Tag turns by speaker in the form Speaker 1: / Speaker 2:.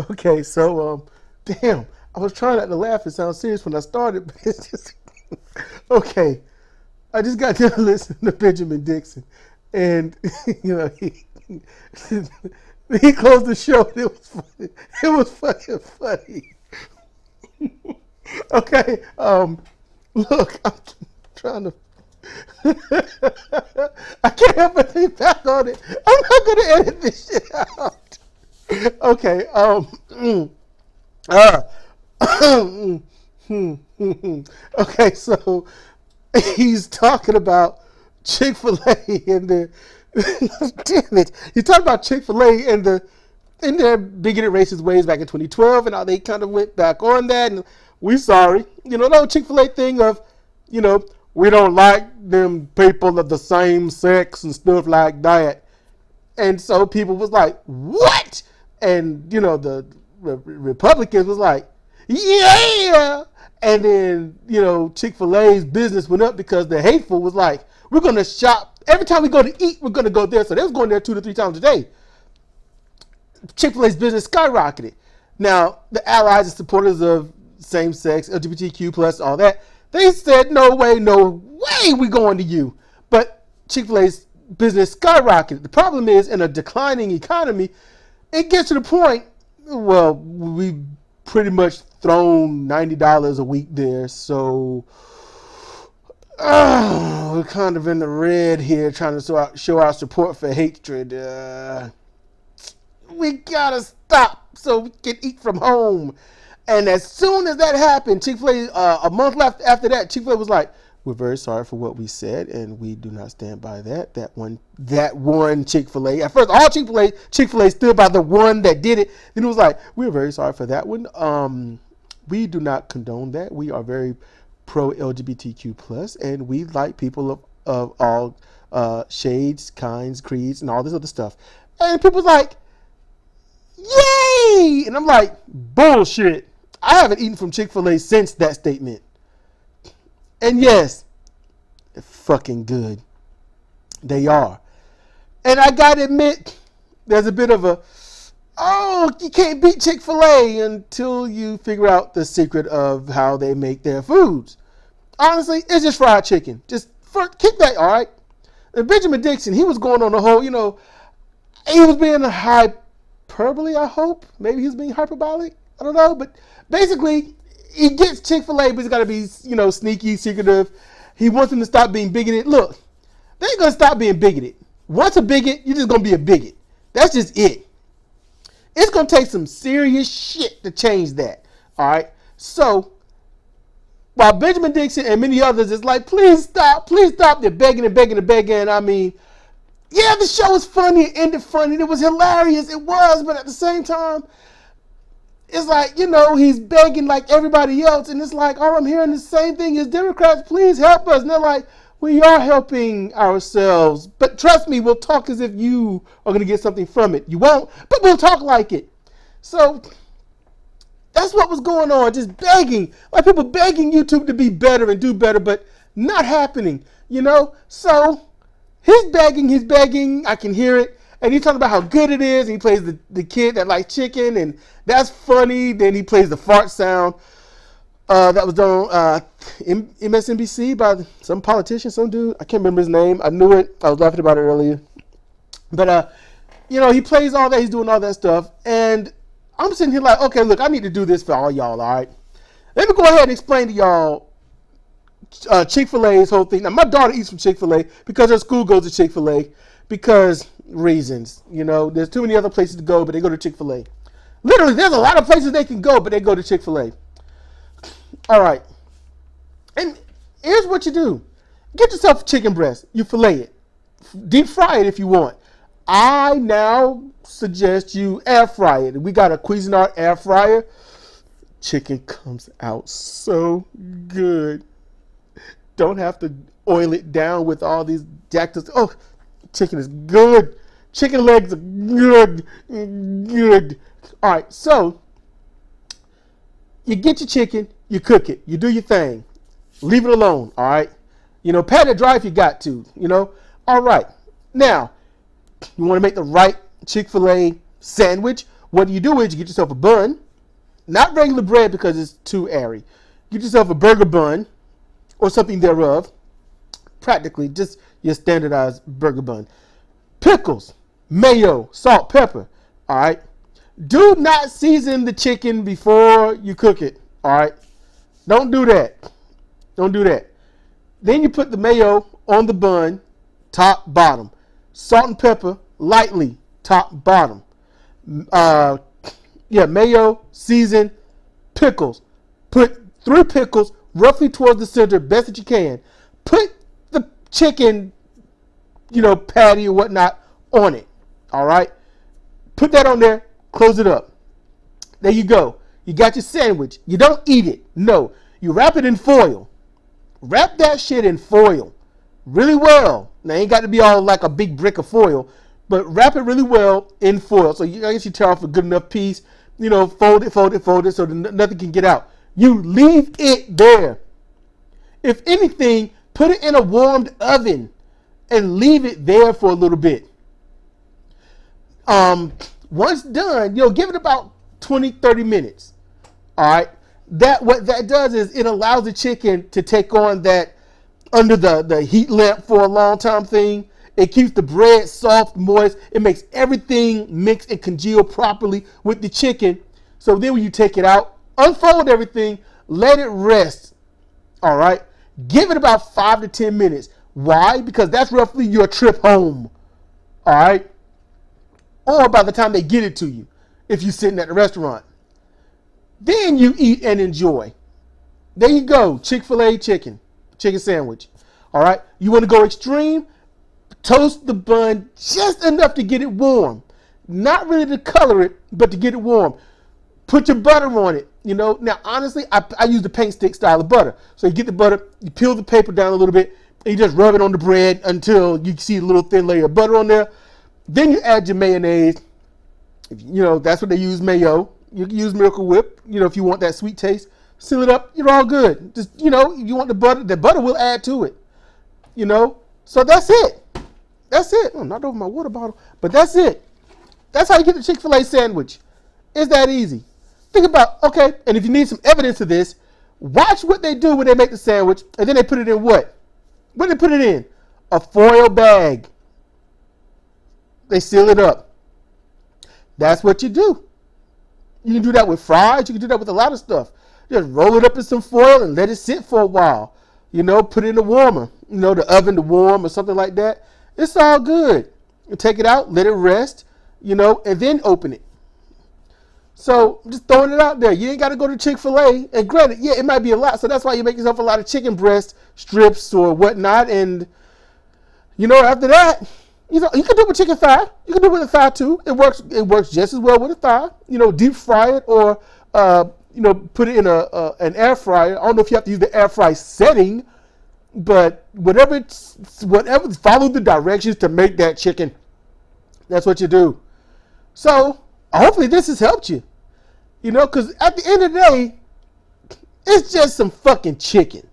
Speaker 1: Okay, so damn, I was trying not to laugh and sound serious when I started, but it's just okay. I just got to listen to Benjamin Dixon, and he closed the show. And it was funny. It was fucking funny. Okay, look, I'm trying to. I can't help but think back on it. I'm not gonna edit this shit out. Okay, uh, okay, so he's talking about Chick-fil-A and the damn it. He's talking about Chick-fil-A and the in their bigoted racist ways back in 2012 and how they kind of went back on that and we sorry. The Chick-fil-A thing of, we don't like them people of the same sex and stuff like that. And so people was like, what? And, the Republicans was like, yeah. And then, Chick-fil-A's business went up because the hateful was like, we're going to shop. Every time we go to eat, we're going to go there. So they was going there 2 to 3 times a day. Chick-fil-A's business skyrocketed. Now, the allies and supporters of same-sex, LGBTQ plus, all that, they said, no way we going to you. But Chick-fil-A's business skyrocketed. The problem is, in a declining economy, it gets to the point, well, we've pretty much thrown $90 a week there, so we're kind of in the red here trying to show our support for hatred. We gotta stop so we can eat from home. And as soon as that happened, Chick-fil-A, a month left after that, Chick-fil-A was like, we're very sorry for what we said, and we do not stand by that. That one Chick-fil-A. At first, all Chick-fil-A stood by the one that did it. Then it was like, we're very sorry for that one. We do not condone that. We are very pro-LGBTQ plus, and we like people of all shades, kinds, creeds, and all this other stuff. And people's like, yay! And I'm like, bullshit. I haven't eaten from Chick-fil-A since that statement. And yes, they're fucking good. They are. And I gotta admit, there's a bit of you can't beat Chick-fil-A until you figure out the secret of how they make their foods. Honestly, it's just fried chicken. Just kick that, all right? And Benjamin Dixon, he was going on the whole, he was being hyperbole, I hope. Maybe he was being hyperbolic. I don't know. But basically, he gets Chick-fil-A, but he's got to be, sneaky, secretive. He wants them to stop being bigoted. Look, they ain't going to stop being bigoted. Once a bigot, you're just going to be a bigot. That's just it. It's going to take some serious shit to change that. All right? So, while Benjamin Dixon and many others is like, please stop, they're begging and begging and begging. I mean, yeah, the show was funny. It ended funny. It was hilarious. It was. But at the same time, it's like, he's begging like everybody else. And it's like, I'm hearing the same thing as Democrats. Please help us. And they're like, we are helping ourselves. But trust me, we'll talk as if you are going to get something from it. You won't, but we'll talk like it. So that's what was going on. Just begging. Like people begging YouTube to be better and do better, but not happening, So he's begging. I can hear it. And he's talking about how good it is. And he plays the kid that likes chicken. And that's funny. Then he plays the fart sound that was done on MSNBC by some politician, some dude. I can't remember his name. I knew it. I was laughing about it earlier. But, he plays all that. He's doing all that stuff. And I'm sitting here like, okay, look, I need to do this for all y'all, all right? Let me go ahead and explain to y'all Chick-fil-A's whole thing. Now, my daughter eats from Chick-fil-A because her school goes to Chick-fil-A because reasons. There's too many other places to go, but they go to Chick-fil-A. Literally, there's a lot of places they can go, but they go to Chick-fil-A. All right. And here's what you do. Get yourself a chicken breast. You fillet it. Deep fry it if you want. I now suggest you air fry it. We got a Cuisinart air fryer. Chicken comes out so good. Don't have to oil it down with all these jacked. Oh, chicken is good. Chicken legs are good. Good. All right, so you get your chicken, you cook it, you do your thing. Leave it alone, all right? Pat it dry if you got to, All right. Now, you want to make the right Chick-fil-A sandwich? what you do is you get yourself a bun, not regular bread because it's too airy. Get yourself a burger bun or something thereof, practically just your standardized burger bun. Pickles, mayo, salt, pepper. All right. Do not season the chicken before you cook it. All right. Don't do that. Don't do that. Then you put the mayo on the bun, top, bottom. Salt and pepper, lightly, top, bottom. Mayo, season, pickles. Put 3 pickles roughly towards the center, best that you can. Put the chicken, patty or whatnot on it. All right. Put that on there. Close it up. There you go. You got your sandwich. You don't eat it. No. You wrap it in foil. Wrap that shit in foil really well. Now, it ain't got to be all like a big brick of foil, but wrap it really well in foil. So I guess you tear off a good enough piece. Fold it so that nothing can get out. You leave it there. If anything, put it in a warmed oven and leave it there for a little bit. Once done, give it about 20, 30 minutes. All right. What that does is it allows the chicken to take on that under the heat lamp for a long time thing. It keeps the bread soft, moist. It makes everything mix and congeal properly with the chicken. So then when you take it out, unfold everything, let it rest. All right. Give it about 5 to 10 minutes. Why? Because that's roughly your trip home. All right. Or by the time they get it to you, if you're sitting at the restaurant. Then you eat and enjoy. There you go. Chick-fil-A chicken sandwich. All right. You want to go extreme? Toast the bun just enough to get it warm. Not really to color it, but to get it warm. Put your butter on it. Now, honestly, I use the paint stick style of butter. So you get the butter, you peel the paper down a little bit, and you just rub it on the bread until you see a little thin layer of butter on there. Then you add your mayonnaise. That's what they use, mayo. You can use Miracle Whip, if you want that sweet taste. Seal it up, you're all good. Just, you want the butter will add to it. So that's it. That's it. Oh, not over my water bottle, but that's it. That's how you get the Chick-fil-A sandwich. It's that easy. Think about, okay, and if you need some evidence of this, watch what they do when they make the sandwich, and then they put it in what? What do they put it in? A foil bag. They seal it up. That's what you do. You can do that with fries. You can do that with a lot of stuff. Just roll it up in some foil and let it sit for a while. Put it in the warmer. The oven to warm or something like that. It's all good. You take it out, let it rest, and then open it. So I'm just throwing it out there. You ain't got to go to Chick-fil-A. And granted, it might be a lot. So that's why you make yourself a lot of chicken breast strips or whatnot. And, after that, you can do it with chicken thigh. You can do it with a thigh too. It works just as well with a thigh. Deep fry it or put it in an air fryer. I don't know if you have to use the air fry setting, but whatever, follow the directions to make that chicken. That's what you do. So hopefully this has helped you. Because at the end of the day, it's just some fucking chicken.